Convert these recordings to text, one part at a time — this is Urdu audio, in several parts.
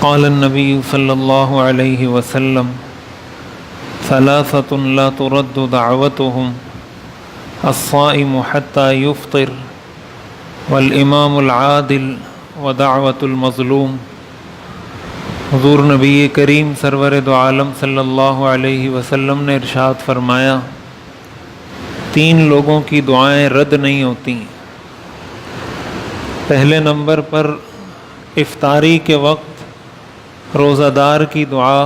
قال النبی صلی اللہ علیہ وسلم ثلاثة لا ترد دعوتهم الصائم حتى يفطر والامام العادل ودعوة المظلوم۔ حضور نبی کریم سرور دو عالم صلی اللہ علیہ وسلم نے ارشاد فرمایا، تین لوگوں کی دعائیں رد نہیں ہوتی۔ پہلے نمبر پر افطاری کے وقت روزہ دار کی دعا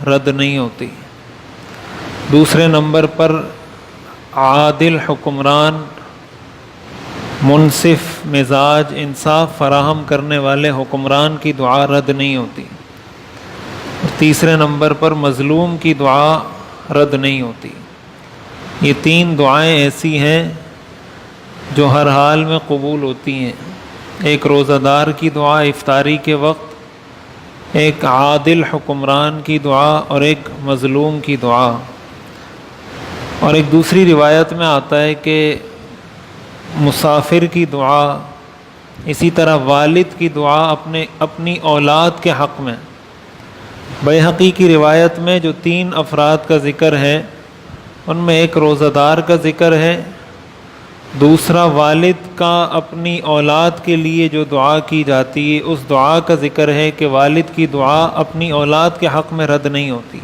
رد نہیں ہوتی۔ دوسرے نمبر پر عادل حکمران، منصف مزاج، انصاف فراہم کرنے والے حکمران کی دعا رد نہیں ہوتی۔ اور تیسرے نمبر پر مظلوم کی دعا رد نہیں ہوتی۔ یہ تین دعائیں ایسی ہیں جو ہر حال میں قبول ہوتی ہیں۔ ایک روزہ دار کی دعا افطاری کے وقت، ایک عادل حکمران کی دعا اور ایک مظلوم کی دعا۔ اور ایک دوسری روایت میں آتا ہے کہ مسافر کی دعا، اسی طرح والد کی دعا اپنی اولاد کے حق میں۔ بیہقی کی روایت میں جو تین افراد کا ذکر ہے ان میں ایک روزہ دار کا ذکر ہے، دوسرا والد کا اپنی اولاد کے لیے جو دعا کی جاتی ہے اس دعا کا ذکر ہے کہ والد کی دعا اپنی اولاد کے حق میں رد نہیں ہوتی،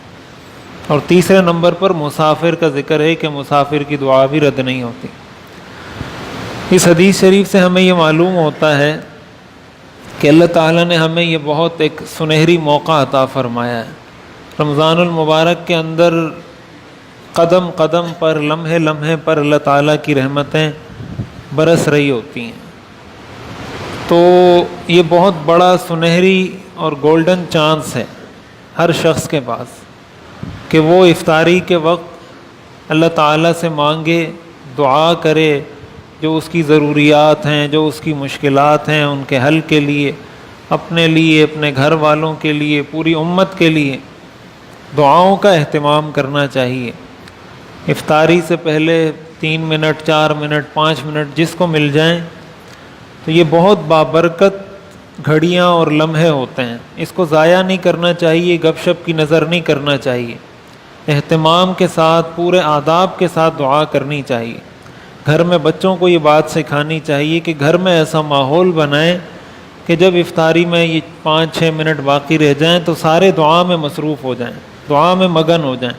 اور تیسرے نمبر پر مسافر کا ذکر ہے کہ مسافر کی دعا بھی رد نہیں ہوتی۔ اس حدیث شریف سے ہمیں یہ معلوم ہوتا ہے کہ اللہ تعالیٰ نے ہمیں یہ بہت ایک سنہری موقع عطا فرمایا ہے۔ رمضان المبارک کے اندر قدم قدم پر، لمحے لمحے پر اللہ تعالیٰ کی رحمتیں برس رہی ہوتی ہیں۔ تو یہ بہت بڑا سنہری اور گولڈن چانس ہے ہر شخص کے پاس کہ وہ افطاری کے وقت اللہ تعالیٰ سے مانگے، دعا کرے، جو اس کی ضروریات ہیں، جو اس کی مشکلات ہیں، ان کے حل کے لیے، اپنے لیے، اپنے گھر والوں کے لیے، پوری امت کے لیے دعاؤں کا اہتمام کرنا چاہیے۔ افطاری سے پہلے 3 منٹ، 4 منٹ، 5 منٹ جس کو مل جائیں تو یہ بہت بابرکت گھڑیاں اور لمحے ہوتے ہیں۔ اس کو ضائع نہیں کرنا چاہیے، گپ شپ کی نظر نہیں کرنا چاہیے، اہتمام کے ساتھ، پورے آداب کے ساتھ دعا کرنی چاہیے۔ گھر میں بچوں کو یہ بات سکھانی چاہیے کہ گھر میں ایسا ماحول بنائیں کہ جب افطاری میں یہ 5-6 منٹ باقی رہ جائیں تو سارے دعا میں مصروف ہو جائیں، دعا میں مگن ہو جائیں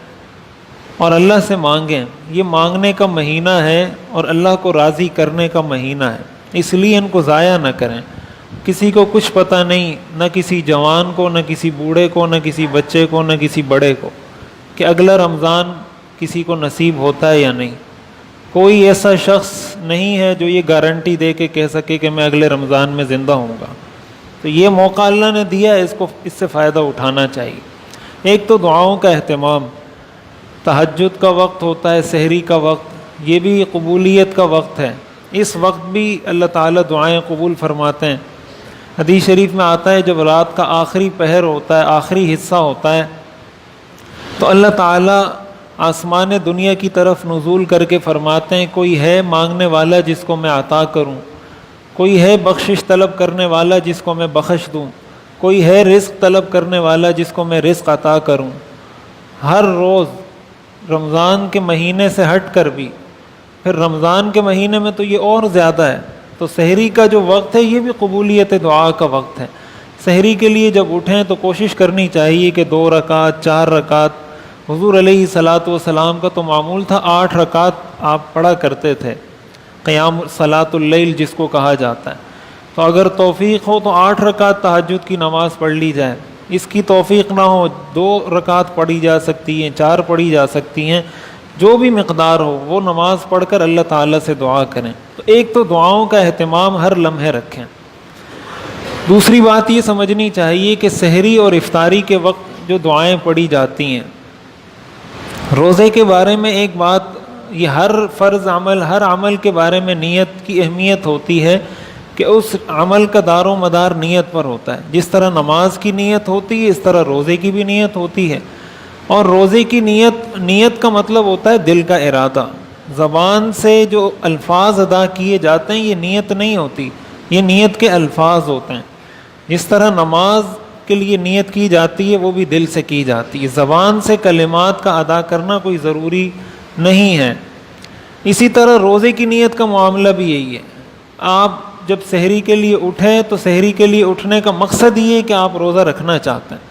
اور اللہ سے مانگیں۔ یہ مانگنے کا مہینہ ہے اور اللہ کو راضی کرنے کا مہینہ ہے، اس لیے ان کو ضائع نہ کریں۔ کسی کو کچھ پتہ نہیں، نہ کسی جوان کو، نہ کسی بوڑھے کو، نہ کسی بچے کو، نہ کسی بڑے کو، کہ اگلا رمضان کسی کو نصیب ہوتا ہے یا نہیں۔ کوئی ایسا شخص نہیں ہے جو یہ گارنٹی دے کے کہہ سکے کہ میں اگلے رمضان میں زندہ ہوں گا۔ تو یہ موقع اللہ نے دیا ہے، اس سے فائدہ اٹھانا چاہیے۔ ایک تو دعاؤں کا اہتمام، تہجد کا وقت ہوتا ہے، سحری کا وقت، یہ بھی قبولیت کا وقت ہے۔ اس وقت بھی اللہ تعالیٰ دعائیں قبول فرماتے ہیں۔ حدیث شریف میں آتا ہے جب رات کا آخری پہر ہوتا ہے، آخری حصہ ہوتا ہے، تو اللہ تعالیٰ آسمان دنیا کی طرف نزول کر کے فرماتے ہیں کوئی ہے مانگنے والا جس کو میں عطا کروں، کوئی ہے بخشش طلب کرنے والا جس کو میں بخش دوں، کوئی ہے رزق طلب کرنے والا جس کو میں رزق عطا کروں۔ ہر روز رمضان کے مہینے سے ہٹ کر بھی، پھر رمضان کے مہینے میں تو یہ اور زیادہ ہے۔ تو سحری کا جو وقت ہے یہ بھی قبولیت دعا کا وقت ہے۔ سحری کے لیے جب اٹھیں تو کوشش کرنی چاہیے کہ 2 رکعت، 4 رکعت، حضور علیہ الصلاۃ والسلام کا تو معمول تھا 8 رکعت آپ پڑھا کرتے تھے، قیام صلاۃ اللیل جس کو کہا جاتا ہے۔ تو اگر توفیق ہو تو 8 رکعت تہجد کی نماز پڑھ لی جائے، اس کی توفیق نہ ہو 2 رکعت پڑھی جا سکتی ہیں، 4 پڑھی جا سکتی ہیں، جو بھی مقدار ہو وہ نماز پڑھ کر اللہ تعالیٰ سے دعا کریں۔ تو ایک تو دعاؤں کا اہتمام ہر لمحے رکھیں۔ دوسری بات یہ سمجھنی چاہیے کہ سحری اور افطاری کے وقت جو دعائیں پڑھی جاتی ہیں، روزے کے بارے میں ایک بات، یہ ہر فرض عمل، ہر عمل کے بارے میں نیت کی اہمیت ہوتی ہے کہ اس عمل کا دار و مدار نیت پر ہوتا ہے۔ جس طرح نماز کی نیت ہوتی ہے اس طرح روزے کی بھی نیت ہوتی ہے، اور روزے کی نیت کا مطلب ہوتا ہے دل کا ارادہ۔ زبان سے جو الفاظ ادا کیے جاتے ہیں یہ نیت نہیں ہوتی، یہ نیت کے الفاظ ہوتے ہیں۔ جس طرح نماز کے لیے نیت کی جاتی ہے وہ بھی دل سے کی جاتی ہے، زبان سے کلمات کا ادا کرنا کوئی ضروری نہیں ہے۔ اسی طرح روزے کی نیت کا معاملہ بھی یہی ہے، آپ جب سحری کے لیے اٹھیں تو سحری کے لیے اٹھنے کا مقصد یہ ہے کہ آپ روزہ رکھنا چاہتے ہیں،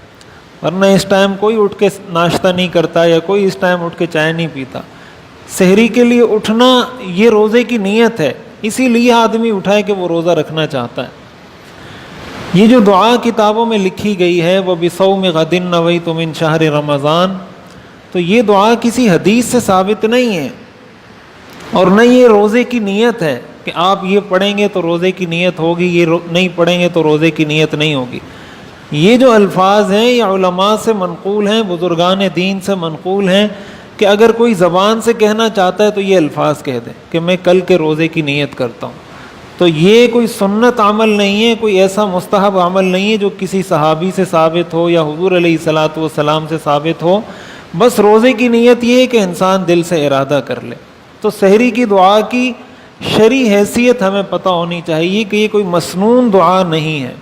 ورنہ اس ٹائم کوئی اٹھ کے ناشتہ نہیں کرتا یا کوئی اس ٹائم اٹھ کے چائے نہیں پیتا۔ سحری کے لیے اٹھنا یہ روزے کی نیت ہے، اسی لیے آدمی اٹھائے کہ وہ روزہ رکھنا چاہتا ہے۔ یہ جو دعا کتابوں میں لکھی گئی ہے وہ بِصَوْمِ غَدٍ نَوَيْتُ مِنْ شَهْرِ رمضان، تو یہ دعا کسی حدیث سے ثابت نہیں ہے، اور نہ یہ روزے کی نیت ہے کہ آپ یہ پڑھیں گے تو روزے کی نیت ہوگی، یہ نہیں پڑھیں گے تو روزے کی نیت نہیں ہوگی۔ یہ جو الفاظ ہیں یہ علماء سے منقول ہیں، بزرگان دین سے منقول ہیں کہ اگر کوئی زبان سے کہنا چاہتا ہے تو یہ الفاظ کہہ دے کہ میں کل کے روزے کی نیت کرتا ہوں۔ تو یہ کوئی سنت عمل نہیں ہے، کوئی ایسا مستحب عمل نہیں ہے جو کسی صحابی سے ثابت ہو یا حضور علیہ الصلاۃ والسلام سے ثابت ہو۔ بس روزے کی نیت یہ ہے کہ انسان دل سے ارادہ کر لے۔ تو سحری کی دعا کی شرعی حیثیت ہمیں پتہ ہونی چاہیے کہ یہ کوئی مسنون دعا نہیں ہے۔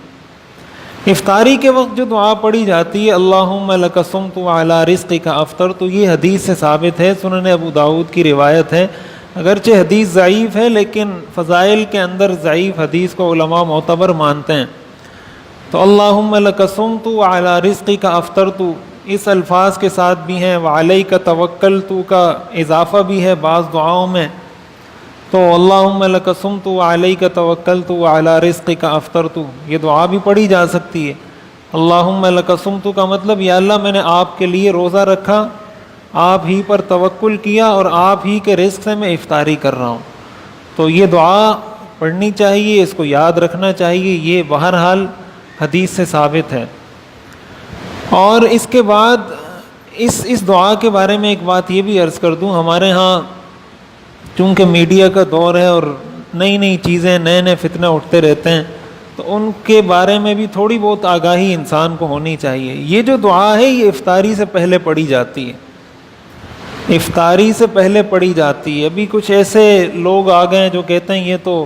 افطاری کے وقت جو دعا پڑھی جاتی ہے اللہم لک صمت وعلی رزقک افطرت، تو یہ حدیث سے ثابت ہے، سنن ابو داؤد کی روایت ہے، اگرچہ حدیث ضعیف ہے لیکن فضائل کے اندر ضعیف حدیث کو علماء معتبر مانتے ہیں۔ تو اللہم لک صمت وعلی رزقک افطرت اس الفاظ کے ساتھ بھی ہیں، وعلیک توکلت کا اضافہ بھی ہے بعض دعاؤں میں۔ تو اللہم لک صمت وعلیک توکلت وعلی رزقک افطرت یہ دعا بھی پڑھی جا سکتی ہے۔ اللہم لک صمت کا مطلب یا اللہ میں نے آپ کے لیے روزہ رکھا، آپ ہی پر توکل کیا اور آپ ہی کے رزق سے میں افطاری کر رہا ہوں۔ تو یہ دعا پڑھنی چاہیے، اس کو یاد رکھنا چاہیے، یہ بہرحال حدیث سے ثابت ہے۔ اور اس کے بعد اس دعا کے بارے میں ایک بات یہ بھی عرض کر دوں، ہمارے ہاں چونکہ میڈیا کا دور ہے اور نئی نئی چیزیں نئے نئے فتنے اٹھتے رہتے ہیں، تو ان کے بارے میں بھی تھوڑی بہت آگاہی انسان کو ہونی چاہیے۔ یہ جو دعا ہے یہ افطاری سے پہلے پڑھی جاتی ہے، افطاری سے پہلے پڑھی جاتی ہے۔ ابھی کچھ ایسے لوگ آ گئے ہیں جو کہتے ہیں یہ تو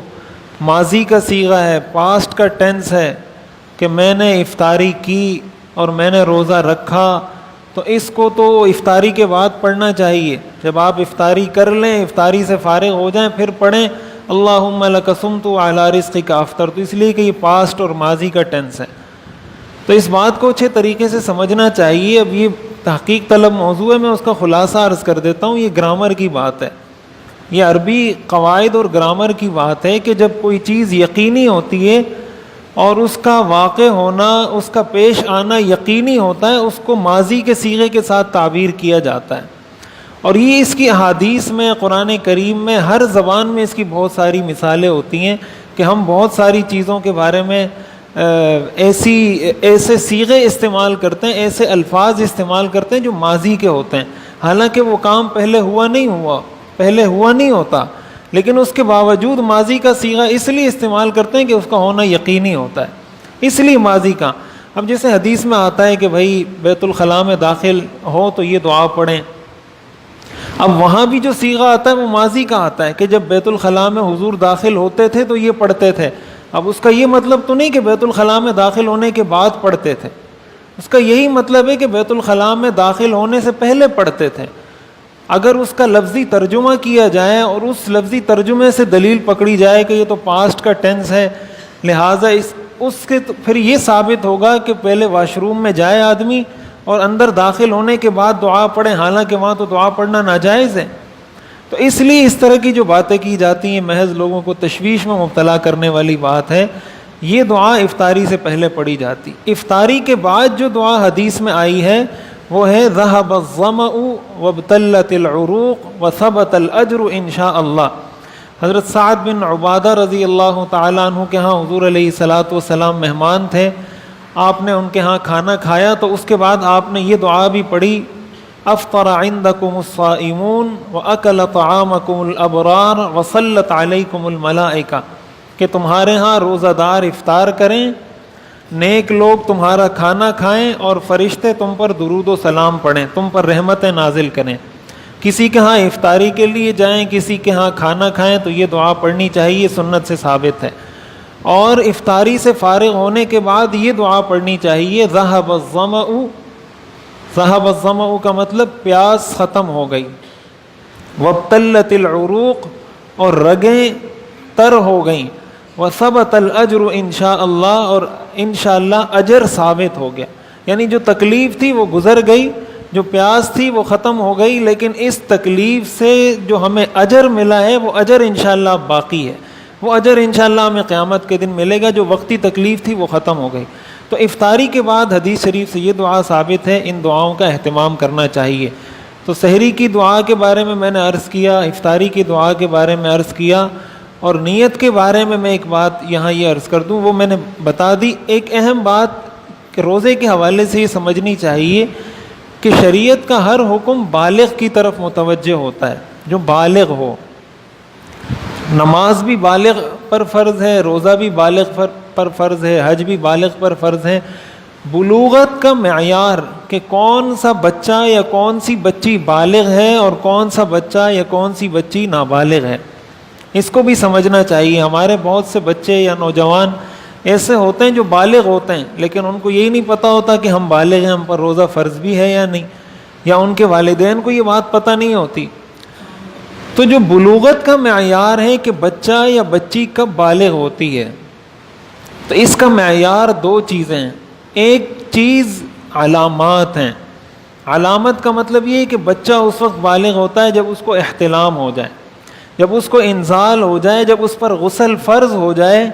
ماضی کا صیغہ ہے، پاسٹ کا ٹینس ہے کہ میں نے افطاری کی اور میں نے روزہ رکھا، تو اس کو تو افطاری کے بعد پڑھنا چاہیے۔ جب آپ افطاری کر لیں، افطاری سے فارغ ہو جائیں، پھر پڑھیں اللہم لک صمت وعلی رزقک افطرت، اس لیے کہ یہ پاسٹ اور ماضی کا ٹینس ہے۔ تو اس بات کو اچھے طریقے سے سمجھنا چاہیے۔ اب یہ تحقیق طلب موضوع ہے، میں اس کا خلاصہ عرض کر دیتا ہوں۔ یہ گرامر کی بات ہے، یہ عربی قواعد اور گرامر کی بات ہے کہ جب کوئی چیز یقینی ہوتی ہے اور اس کا واقع ہونا، اس کا پیش آنا یقینی ہوتا ہے، اس کو ماضی کے صیغے کے ساتھ تعبیر کیا جاتا ہے۔ اور یہ اس کی احادیث میں، قرآن کریم میں، ہر زبان میں اس کی بہت ساری مثالیں ہوتی ہیں کہ ہم بہت ساری چیزوں کے بارے میں ایسے صیغے استعمال کرتے ہیں، ایسے الفاظ استعمال کرتے ہیں جو ماضی کے ہوتے ہیں، حالانکہ وہ کام پہلے ہوا نہیں ہوتا، لیکن اس کے باوجود ماضی کا صیغہ اس لیے استعمال کرتے ہیں کہ اس کا ہونا یقینی ہوتا ہے، اس لیے ماضی کا۔ اب جیسے حدیث میں آتا ہے کہ بھائی بیت الخلاء میں داخل ہو تو یہ دعا پڑھیں، اب وہاں بھی جو صیغہ آتا ہے وہ ماضی کا آتا ہے کہ جب بیت الخلاء میں حضور داخل ہوتے تھے تو یہ پڑھتے تھے۔ اب اس کا یہ مطلب تو نہیں کہ بیت الخلاء میں داخل ہونے کے بعد پڑھتے تھے، اس کا یہی مطلب ہے کہ بیت الخلاء میں داخل ہونے سے پہلے پڑھتے تھے۔ اگر اس کا لفظی ترجمہ کیا جائے اور اس لفظی ترجمے سے دلیل پکڑی جائے کہ یہ تو پاسٹ کا ٹینس ہے، لہٰذا اس کے پھر یہ ثابت ہوگا کہ پہلے واش روم میں جائے آدمی اور اندر داخل ہونے کے بعد دعا پڑھے، حالانکہ وہاں تو دعا پڑھنا ناجائز ہے۔ تو اس لیے اس طرح کی جو باتیں کی جاتی ہیں محض لوگوں کو تشویش میں مبتلا کرنے والی بات ہے۔ یہ دعا افطاری سے پہلے پڑھی جاتی۔ افطاری کے بعد جو دعا حدیث میں آئی ہے وہ ہے ذهب الظمأ وابتلت العروق وثبت الاجر ان شاء اللہ۔ حضرت سعد بن عبادہ رضی اللہ تعالیٰ عنہ کے ہاں حضور علیہ الصلاۃ والسلام مہمان تھے، آپ نے ان کے ہاں کھانا کھایا تو اس کے بعد آپ نے یہ دعا بھی پڑھی، افطر عندکم الصائمون واکل طعامکم الابرار وصلت علیکم الملائکہ، کہ تمہارے ہاں روزہ دار افطار کریں، نیک لوگ تمہارا کھانا کھائیں اور فرشتے تم پر درود و سلام پڑھیں، تم پر رحمتیں نازل کریں۔ کسی کے ہاں افطاری کے لیے جائیں، کسی کے ہاں کھانا کھائیں تو یہ دعا پڑھنی چاہیے، سنت سے ثابت ہے۔ اور افطاری سے فارغ ہونے کے بعد یہ دعا پڑھنی چاہیے، ذہب الظمأ، ذہب الظمأ کا مطلب پیاس ختم ہو گئی، وابتلت العروق، اور رگیں تر ہو گئیں، وثبت الاجر انشاء اللہ، اور انشاءاللہ اجر ثابت ہو گیا. یعنی جو تکلیف تھی وہ گزر گئی، جو پیاس تھی وہ ختم ہو گئی، لیکن اس تکلیف سے جو ہمیں اجر ملا ہے وہ اجر انشاءاللہ باقی ہے، وہ اجر انشاءاللہ ہمیں قیامت کے دن ملے گا. جو وقتی تکلیف تھی وہ ختم ہو گئی. تو افطاری کے بعد حدیث شریف سے یہ دعا ثابت ہے، ان دعاؤں کا اہتمام کرنا چاہیے. تو سحری کی دعا کے بارے میں نے عرض کیا، افطاری کی دعا کے بارے میں عرض کیا، اور نیت کے بارے میں ایک بات یہاں یہ عرض کر دوں، وہ میں نے بتا دی. ایک اہم بات کہ روزے کے حوالے سے یہ سمجھنی چاہیے کہ شریعت کا ہر حکم بالغ کی طرف متوجہ ہوتا ہے، جو بالغ ہو. نماز بھی بالغ پر فرض ہے، روزہ بھی بالغ پر فرض ہے، حج بھی بالغ پر فرض ہے. بلوغت کا معیار کہ کون سا بچہ یا کون سی بچی بالغ ہے اور کون سا بچہ یا کون سی بچی نابالغ ہے، اس کو بھی سمجھنا چاہیے. ہمارے بہت سے بچے یا نوجوان ایسے ہوتے ہیں جو بالغ ہوتے ہیں، لیکن ان کو یہی نہیں پتہ ہوتا کہ ہم بالغ ہیں، ہم پر روزہ فرض بھی ہے یا نہیں، یا ان کے والدین کو یہ بات پتہ نہیں ہوتی. تو جو بلوغت کا معیار ہے کہ بچہ یا بچی کب بالغ ہوتی ہے، تو اس کا معیار دو چیزیں ہیں. ایک چیز علامات ہیں. علامت کا مطلب یہ ہے کہ بچہ اس وقت بالغ ہوتا ہے جب اس کو احتلام ہو جائے، جب اس کو انزال ہو جائے، جب اس پر غسل فرض ہو جائے،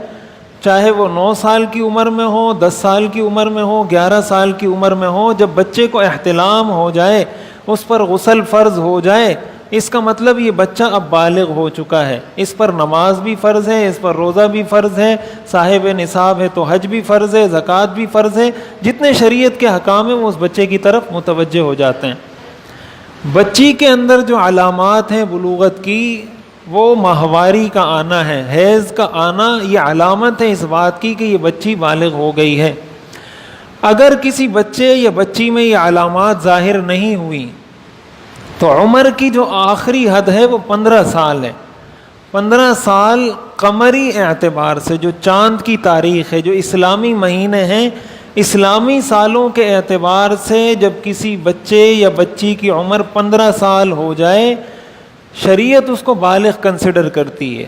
چاہے وہ 9 سال کی عمر میں ہو، 10 سال کی عمر میں ہو، 11 سال کی عمر میں ہو. جب بچے کو احتلام ہو جائے، اس پر غسل فرض ہو جائے، اس کا مطلب یہ بچہ اب بالغ ہو چکا ہے. اس پر نماز بھی فرض ہے، اس پر روزہ بھی فرض ہے، صاحب نصاب ہے تو حج بھی فرض ہے، زکوٰۃ بھی فرض ہے. جتنے شریعت کے احکام ہیں وہ اس بچے کی طرف متوجہ ہو جاتے ہیں. بچی کے اندر جو علامات ہیں بلوغت کی، وہ ماہواری کا آنا ہے، حیض کا آنا، یہ علامت ہے اس بات کی کہ یہ بچی بالغ ہو گئی ہے. اگر کسی بچے یا بچی میں یہ علامات ظاہر نہیں ہوئی تو عمر کی جو آخری حد ہے وہ 15 سال ہے. 15 سال قمری اعتبار سے، جو چاند کی تاریخ ہے، جو اسلامی مہینے ہیں، اسلامی سالوں کے اعتبار سے جب کسی بچے یا بچی کی عمر 15 سال ہو جائے، شریعت اس کو بالغ کنسیڈر کرتی ہے.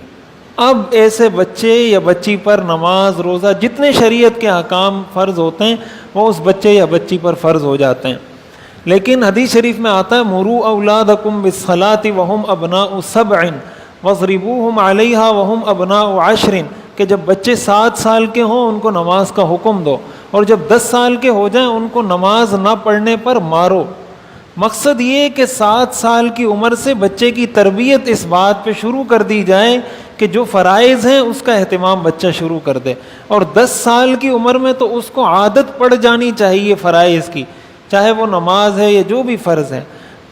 اب ایسے بچے یا بچی پر نماز، روزہ، جتنے شریعت کے احکام فرض ہوتے ہیں وہ اس بچے یا بچی پر فرض ہو جاتے ہیں. لیکن حدیث شریف میں آتا ہے مروا اولادکم بالصلاۃ وہم ابناء 7 واضربوہم علیہا وہم ابناء 10، کہ جب بچے 7 سال کے ہوں ان کو نماز کا حکم دو، اور جب 10 سال کے ہو جائیں ان کو نماز نہ پڑھنے پر مارو. مقصد یہ کہ 7 سال کی عمر سے بچے کی تربیت اس بات پہ شروع کر دی جائے کہ جو فرائض ہیں اس کا اہتمام بچہ شروع کر دے. اور 10 سال کی عمر میں تو اس کو عادت پڑ جانی چاہیے فرائض کی، چاہے وہ نماز ہے یا جو بھی فرض ہے.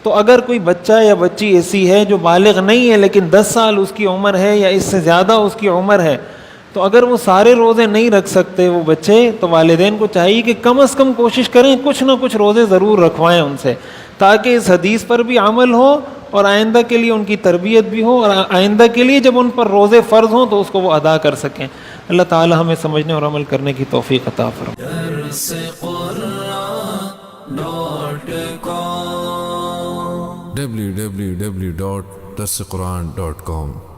تو اگر کوئی بچہ یا بچی ایسی ہے جو بالغ نہیں ہے لیکن 10 سال اس کی عمر ہے یا اس سے زیادہ اس کی عمر ہے، تو اگر وہ سارے روزے نہیں رکھ سکتے وہ بچے، تو والدین کو چاہیے کہ کم از کم کوشش کریں کچھ نہ کچھ روزے ضرور رکھوائیں ان سے، تاکہ اس حدیث پر بھی عمل ہو اور آئندہ کے لیے ان کی تربیت بھی ہو، اور آئندہ کے لیے جب ان پر روزے فرض ہوں تو اس کو وہ ادا کر سکیں. اللہ تعالی ہمیں سمجھنے اور عمل کرنے کی توفیق عطا فرمائے. www.darsequran.com